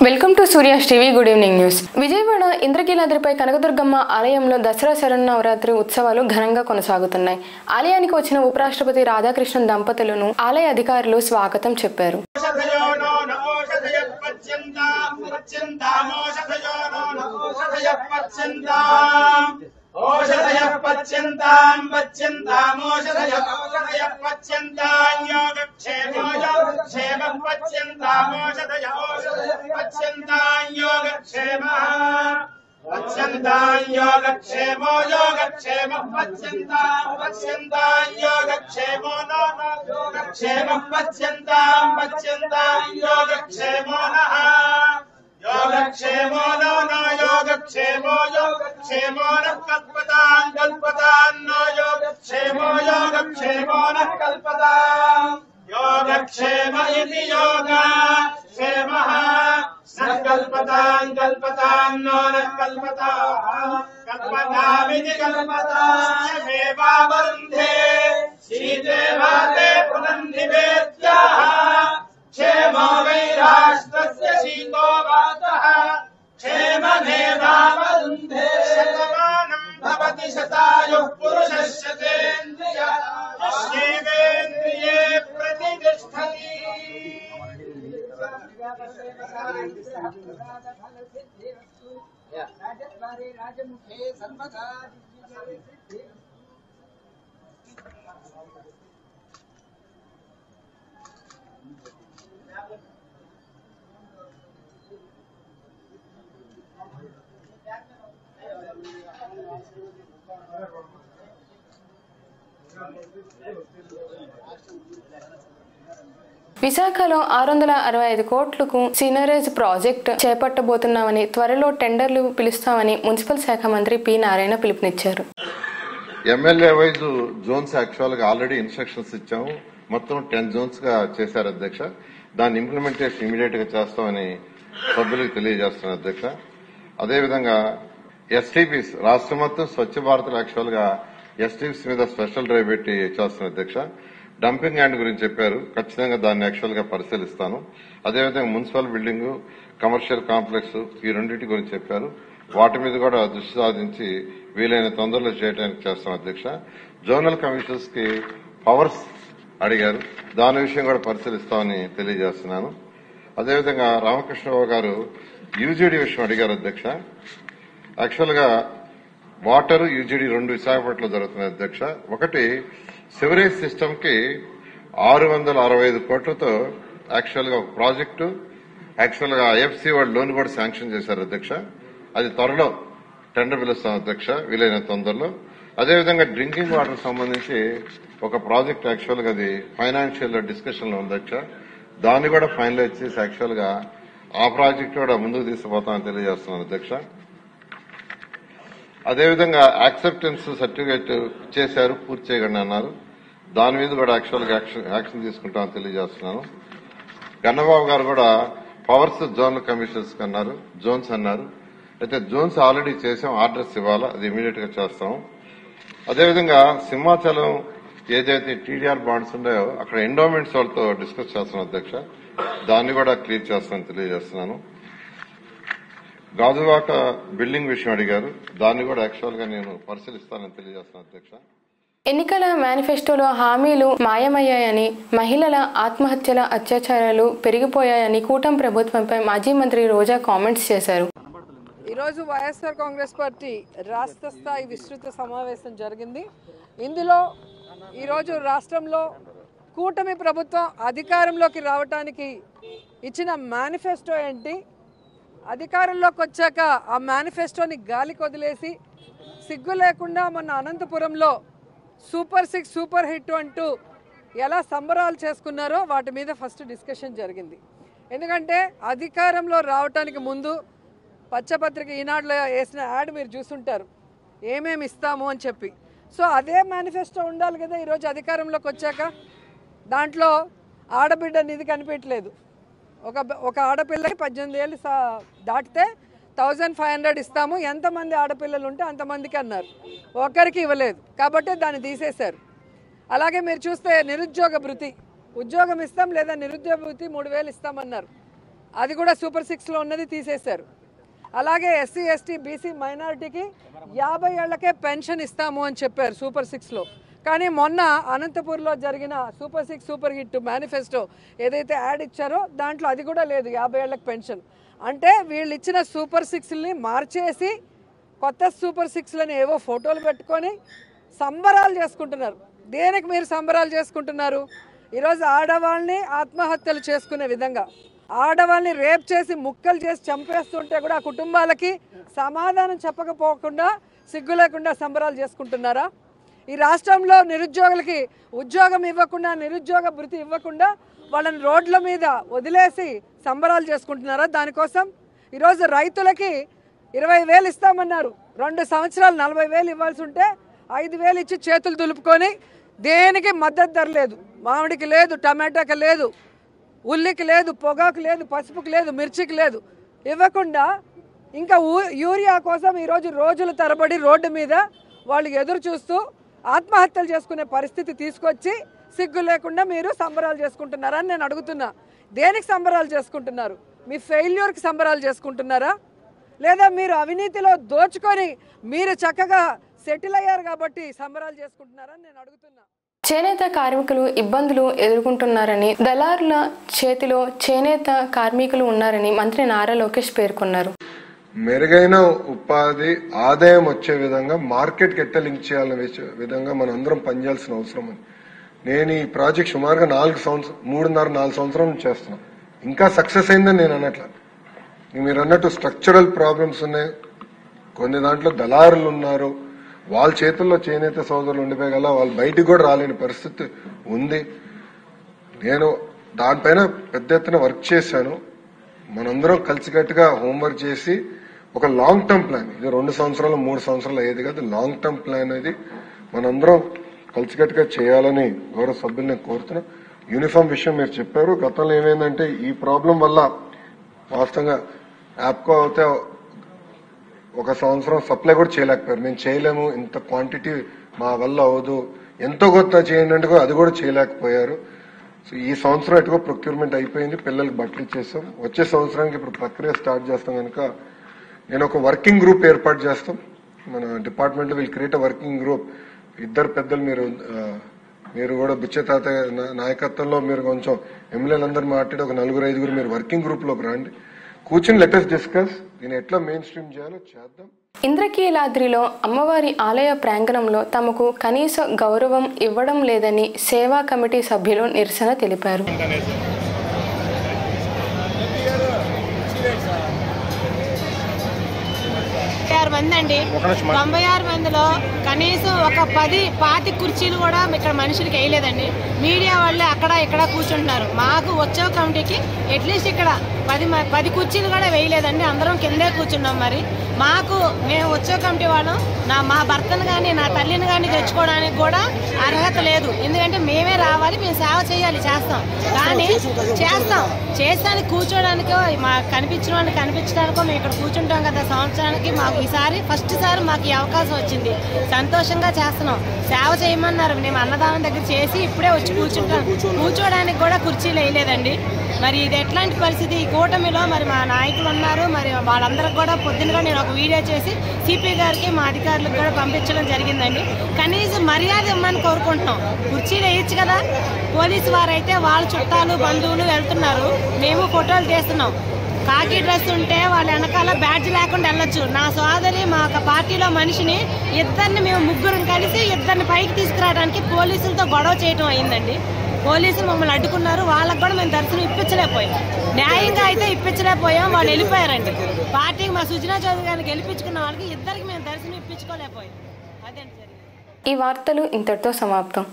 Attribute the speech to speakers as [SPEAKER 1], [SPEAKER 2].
[SPEAKER 1] Welcome to Surya's TV. Good evening news. Vijayawada ఇంద్రకీలాద్రిపై కనకదుర్గమ్మ ఆలయంలో దసరా శరన్నవరాత్రి ఉత్సవాలు ఘనంగా కొనసాగుతున్నాయి. ఆలయానికి వచ్చిన ఉపరాష్ట్రపతి రాధాకృష్ణన్ దంపతులను ఆలయ అధికారులు స్వాగతం చెప్పారు.
[SPEAKER 2] ఓషధయః పచ్యంతాం పచ్యంతామోషధయః ఓషధయః పచ్యంతాం యోగక్షేమో యోగక్షేమః పచ్యంతామోషధయః ఓషధయః పచ్యంతాం యోగక్షేమః పచ్యంతాం యోగక్షేమో యోగక్షేమః పచ్యంతాం పచ్యంతాం యోగక్షేమో యోగక్షేమః పచ్యంతాం పచ్యంతాం యోగక్షేమో నః योगक्षेमो नो योगक्षेमो योगक्षेमो नः कल्पतां कल्पतां नो योगक्षेमो योगक्षेमो नः कल्पतां योगक्षेम इति योगक्षेमः नः कल्पतां कल्पतां नो नः कल्पतां कल्पतामिति कल्पतामेवा वरुन्धे शीते वाते पुनन्धि वेद्याः क्षेमो वै राष्ट्रस्य शीतो वातः क्षेममेवावरुन्धे शतमानं भवति शतायुः पुरुषः शतेन्द्रियः यस्येवेन्द्रिये प्रतिष्ठति।
[SPEAKER 1] విశాఖలో 665 కోట్లకు సీనరేజ్ ప్రాజెక్టు చేపట్టబోతున్నామని, త్వరలో టెండర్లు పిలుస్తామని మున్సిపల్ శాఖ మంత్రి పి నారాయణ పిలుపునిచ్చారు.
[SPEAKER 3] ఎమ్మెల్యే వైజ్ జోన్స్ యాక్చువల్ గా ఆల్రెడీ ఇన్స్ట్రక్షన్స్ ఇచ్చాము. మొత్తం 10 జోన్స్ గా చేశారు అధ్యక్ష. దాని ఇంప్లిమెంటేషన్ ఇమీడియట్ గా చేస్తామని సభ్యులకు తెలియజేస్తున్నారు అధ్యక్ష. అదేవిధంగా ఎస్టీపీస్ రాష్ట్రం మొత్తం స్వచ్ఛ భారత్ యాక్చువల్ గా ఎస్టీపీస్ మీద స్పెషల్ డ్రైవ్ పెట్టి చేస్తున్నారు అధ్యక్ష. డంపింగ్ యార్డ్ గురించి చెప్పారు. ఖచ్చితంగా దాన్ని యాక్చువల్ గా పరిశీలిస్తాను. అదేవిధంగా మున్సిపల్ బిల్డింగ్, కమర్షియల్ కాంప్లెక్స్ ఈ రెండింటి గురించి చెప్పారు. వాటి మీద కూడా దృష్టి సాధించి వీలైన తొందరలో చేయడానికి చేస్తాం అధ్యక్ష. జోనల్ కమిషనర్స్ కి పవర్స్ అడిగారు. దాని విషయం కూడా పరిశీలిస్తామని తెలియజేస్తున్నాను. అదేవిధంగా రామకృష్ణరావు గారు యూజీడీ విషయం అడిగారు అధ్యక్ష. యాక్చువల్ గా వాటర్ యూజీడీ 2 విశాఖపట్నంలో జరుగుతున్నాయి అధ్యక్ష. ఒకటి సివరేజ్ సిస్టమ్ కి 665 కోట్లతో యాక్చువల్ గా ఒక ప్రాజెక్టు యాక్చువల్ గా ఐఎఫ్సీ వాళ్ళు లోన్ కూడా శాంక్షన్ చేశారు అధ్యక్ష. అది త్వరలో టెండర్ పిలుస్తాం అధ్యక్ష, వీలైన తొందరలో. అదేవిధంగా డ్రింకింగ్ వాటర్ సంబంధించి ఒక ప్రాజెక్ట్ యాక్చువల్ గా అది ఫైనాన్షియల్ డిస్కషన్ లో ఉంది అధ్యక్ష. దాన్ని కూడా ఫైనలైజ్ చేసి యాక్చువల్ గా ఆ ప్రాజెక్ట్ కూడా ముందుకు తీసుకుపోతామని తెలియజేస్తున్నాను అధ్యక్ష. అదేవిధంగా యాక్సెప్టెన్స్ సర్టిఫికేట్ చేశారు, పూర్తి చేయకండి అన్నారు. దాని మీద కూడా యాక్చువల్ గా యాక్షన్ తీసుకుంటామని తెలియజేస్తున్నాను. గన్నబాబు గారు కూడా పవర్స్ జోనల్ కమిషనర్స్ అన్నారు, జోన్స్ అన్నారు. అయితే జోన్స్ ఆల్రెడీ చేసాం, ఆర్డర్స్ ఇవ్వాలా, అది ఇమీడియట్ గా చేస్తాం. అదేవిధంగా సింహాచలం ఏదైతే టీడీఆర్ బాండ్స్ ఉన్నాయో అక్కడ ఎండోమెంట్స్ వాళ్ళతో డిస్కస్ చేస్తున్నాం అధ్యక్ష. దాన్ని కూడా క్లియర్ చేస్తామని తెలియజేస్తున్నాను. గాజువాక బిల్డింగ్ విషయం అడిగారు. దాన్ని కూడా యాక్చువల్ గా నేను పరిశీలిస్తానని తెలియజేస్తున్నాను అధ్యక్ష.
[SPEAKER 1] ఎన్నికల మేనిఫెస్టోలో హామీలు మాయమయ్యాయని, మహిళల ఆత్మహత్యల అత్యాచారాలు పెరిగిపోయాయని కూటమి ప్రభుత్వంపై మాజీ మంత్రి రోజా కామెంట్స్ చేశారు.
[SPEAKER 4] ఈరోజు వైఎస్ఆర్ కాంగ్రెస్ పార్టీ రాష్ట్ర స్థాయి విస్తృత సమావేశం జరిగింది. ఇందులో ఈరోజు రాష్ట్రంలో కూటమి ప్రభుత్వం అధికారంలోకి రావడానికి ఇచ్చిన మేనిఫెస్టో ఏంటి, అధికారంలోకి వచ్చాక ఆ మేనిఫెస్టోని గాలికి వదిలేసి సిగ్గు లేకుండా మొన్న అనంతపురంలో సూపర్ 6 సూపర్ హిట్ అంటూ ఎలా సంబరాలు చేసుకున్నారో వాటి మీద ఫస్ట్ డిస్కషన్ జరిగింది. ఎందుకంటే అధికారంలో రావటానికి ముందు పచ్చపత్రిక ఈనాడులో వేసిన యాడ్ మీరు చూస్తుంటారు, ఏమేమి ఇస్తాము అని చెప్పి. సో అదే మేనిఫెస్టో ఉండాలి కదా ఈరోజు అధికారంలోకి వచ్చాక. దాంట్లో ఆడబిడ్డ నిధి కనిపించలేదు. ఒక ఆడపిల్లకి 18 ఏళ్ళు దాటితే 1500 ఇస్తాము, ఎంతమంది ఆడపిల్లలు ఉంటే అంతమందికి అన్నారు. ఒక్కరికి ఇవ్వలేదు కాబట్టి దాన్ని తీసేశారు. అలాగే మీరు చూస్తే నిరుద్యోగ భృతి, ఉద్యోగం ఇస్తాం లేదా నిరుద్యోగ భృతి 3000 ఇస్తామన్నారు. అది కూడా సూపర్ 6లో ఉన్నది తీసేశారు. అలాగే ఎస్సీ ఎస్టీ బీసీ మైనారిటీకి 50 ఏళ్లకే పెన్షన్ ఇస్తాము అని చెప్పారు సూపర్ 6లో. కానీ మొన్న అనంతపూర్లో జరిగిన సూపర్ 6 సూపర్ హిట్ మేనిఫెస్టో ఏదైతే యాడ్ ఇచ్చారో దాంట్లో అది కూడా లేదు 50 ఏళ్లకు పెన్షన్. అంటే వీళ్ళు ఇచ్చిన సూపర్ 6ని మార్చేసి కొత్త సూపర్ 6లని ఏవో ఫోటోలు పెట్టుకొని సంబరాలు చేసుకుంటున్నారు. దేనికి మీరు సంబరాలు చేసుకుంటున్నారు? ఈరోజు ఆడవాళ్ళని ఆత్మహత్యలు చేసుకునే విధంగా, ఆడవాళ్ళని రేప్ చేసి ముక్కలు చేసి చంపేస్తుంటే కూడా ఆ కుటుంబాలకి సమాధానం చెప్పకపోకుండా సిగ్గు లేకుండా సంబరాలు చేసుకుంటున్నారా? ఈ రాష్ట్రంలో నిరుద్యోగులకి ఉద్యోగం ఇవ్వకుండా, నిరుద్యోగ భృతి ఇవ్వకుండా వాళ్ళని రోడ్ల మీద వదిలేసి సంబరాలు చేసుకుంటున్నారా? దానికోసం ఈరోజు రైతులకి 20,000 ఇస్తామన్నారు. 2 సంవత్సరాలు 40,000 ఇవ్వాల్సి ఉంటే 5,000 ఇచ్చి చేతులు దులుపుకొని దేనికి మద్దతు ధర లేదు. మామిడికి లేదు, టమాటాకి లేదు, ఉల్లికి లేదు, పొగాకు లేదు, పసుపుకి లేదు, మిర్చికి లేదు ఇవ్వకుండా ఇంకా యూరియా కోసం ఈరోజు రోజుల తరబడి రోడ్డు మీద వాళ్ళు ఎదురు చూస్తూ ఆత్మహత్యలు చేసుకునే పరిస్థితి తీసుకొచ్చి సిగ్గు లేకుండా మీరు సంబరాలు చేసుకుంటున్నారని నేను అడుగుతున్నా. దేనికి సంబరాలు చేసుకుంటున్నారు? మీ ఫెయిల్యూర్కి సంబరాలు చేసుకుంటున్నారా? లేదా మీరు అవినీతిలో దోచుకొని మీరు చక్కగా సెటిల్ అయ్యారు కాబట్టి సంబరాలు చేసుకుంటున్నారని నేను అడుగుతున్నా.
[SPEAKER 1] చేనేత కార్మికులు ఇబ్బందులు ఎదుర్కొంటున్నారని, దళారుల చేతిలో చేనేత కార్మికులు ఉన్నారని మంత్రి నారా లోకేష్ పేర్కొన్నారు.
[SPEAKER 5] మెరుగైన ఉపాధి ఆదాయం వచ్చే విధంగా మార్కెట్కి ఎట్ట లింక్ చేయాలనే విధంగా మనం అందరం పనిచేయాల్సిన అవసరం ఉంది. నేను ఈ ప్రాజెక్ట్ సుమారుగా 3.5-4 సంవత్సరాల నుంచి చేస్తున్నాను. ఇంకా సక్సెస్ అయిందని నేను అనట్లా. మీరు అన్నట్టు స్ట్రక్చరల్ ప్రాబ్లమ్స్ ఉన్నాయి. కొన్ని దాంట్లో దళారులు ఉన్నారు, వాళ్ళ చేతుల్లో చేనేత సోదరులు ఉండిపోయగల వాళ్ళు బయటికి కూడా రాలేని పరిస్థితి ఉంది. నేను దానిపైన పెద్ద ఎత్తున వర్క్ చేశాను. మనందరం కలిసికట్టుగా హోంవర్క్ చేసి ఒక లాంగ్ టర్మ్ ప్లాన్, ఇది 2 సంవత్సరాలు 3 సంవత్సరాలు అయ్యేది కాదు, లాంగ్ టర్మ్ ప్లాన్ అనేది మనందరం కలిసికట్టుగా చేయాలని గౌరవ సభ్యులు నేను కోరుతున్నా. యూనిఫామ్ విషయం మీరు చెప్పారు. గతంలో ఏమైందంటే ఈ ప్రాబ్లం వల్ల వాస్తవంగా యాప్కో అయితే 1 సంవత్సరం సప్లై కూడా చేయలేకపోయారు. మేము చేయలేము, ఇంత క్వాంటిటీ మా వల్ల అవదు, ఎంతో కొత్త చేయండి అది కూడా చేయలేకపోయారు. సో ఈ సంవత్సరం ఎటుకో ప్రొక్యూర్మెంట్ అయిపోయింది, పిల్లలకి బట్టలు ఇచ్చేస్తాం. వచ్చే సంవత్సరానికి ఇప్పుడు ప్రక్రియ స్టార్ట్ చేస్తాం కనుక నేను ఒక వర్కింగ్ గ్రూప్ ఏర్పాటు చేస్తాం. మన department will create a working group. 2 పెద్దలు మీరు కూడా బుచ్చతాత నాయకత్వంలో మీరు కొంచెం ఎమ్మెల్యేలందరూ మాట్లాడి ఒక 4-5 మీరు వర్కింగ్ గ్రూప్ లోకి రండి, కూర్చొని లెటర్స్ డిస్కస్ దీన్ని ఎట్లా మెయిన్ స్ట్రీమ్ చేయాలో చేద్దాం.
[SPEAKER 1] ఇంద్రకీలాద్రిలో అమ్మవారి ఆలయ ప్రాంగణంలో తమకు కనీస గౌరవం ఇవ్వడం లేదని సేవా కమిటీ సభ్యులు నిరసన తెలిపారు.
[SPEAKER 6] 96 మంది అండి. 96 మందిలో కనీసం ఒక 10-20 కుర్చీలు కూడా ఇక్కడ మనుషులకి వేయలేదండి. మీడియా వాళ్ళే అక్కడ ఇక్కడ కూర్చుంటున్నారు. మాకు ఉత్సవ కమిటీకి అట్లీస్ట్ ఇక్కడ 10 కుర్చీలు కూడా వేయలేదండి. అందరం కిందే కూర్చున్నాం. మరి మేము ఉత్సవ కమిటీ వాళ్ళం మా భర్తను కానీ నా తల్లిని కానీ తెచ్చుకోవడానికి కూడా అర్హత లేదు. ఎందుకంటే మేమే రావాలి, మేము సేవ చేయాలి, చేస్తాం. కానీ చేస్తానికి కూర్చోడానికో మాకు కనిపించడానికో మేము ఇక్కడ కూర్చుంటాం కదా సంవత్సరానికి. మాకు ఈసారి ఫస్ట్ సారి మాకు ఈ అవకాశం వచ్చింది, సంతోషంగా చేస్తున్నాం. సేవ చేయమన్నారు, మేము అన్నదానం దగ్గర చేసి ఇప్పుడే వచ్చి కూర్చోడానికి కూడా కుర్చీలు వేయలేదండి. మరి ఇది ఎట్లాంటి పరిస్థితి? ఈ కూటమిలో మరి మా నాయకులు ఉన్నారు, మరి వాళ్ళందరికి కూడా పొద్దునగా నేను ఒక వీడియో చేసి సిపి గారికి మా అధికారులకు కూడా పంపించడం జరిగిందండి. కనీసం మర్యాద ఇవ్వమని కోరుకుంటున్నాం. కుర్చీలు వేయచ్చు కదా. పోలీసు వారైతే వాళ్ళ చుట్టాలు బంధువులు వెళ్తున్నారు, మేము ఫోటోలు తీస్తున్నాం. కాకి డ్రెస్ ఉంటే వాళ్ళ వెనకాల బ్యాడ్జ్ లేకుండా వెళ్ళొచ్చు. నా సోదరి మా పార్టీలో మనిషిని మేము 3 కలిసి 2 పైకి తీసుకురావడానికి పోలీసులతో గొడవ చేయడం అయిందండి. పోలీసులు మమ్మల్ని అడ్డుకున్నారు. వాళ్ళకు కూడా మేము దర్శనం ఇప్పించలేకపోయాం. న్యాయంగా అయితే ఇప్పించలేకపోయాం, వాళ్ళు వెళ్ళిపోయారండి. పార్టీకి మా సుజనా చౌదరి గారిని గెలిపించుకున్న వాళ్ళకి 2కి మేము దర్శనం ఇప్పించుకోలేకపోయాం. అదేంటి జరిగింది.
[SPEAKER 1] ఈ వార్తలు ఇంతటితో సమాప్తం.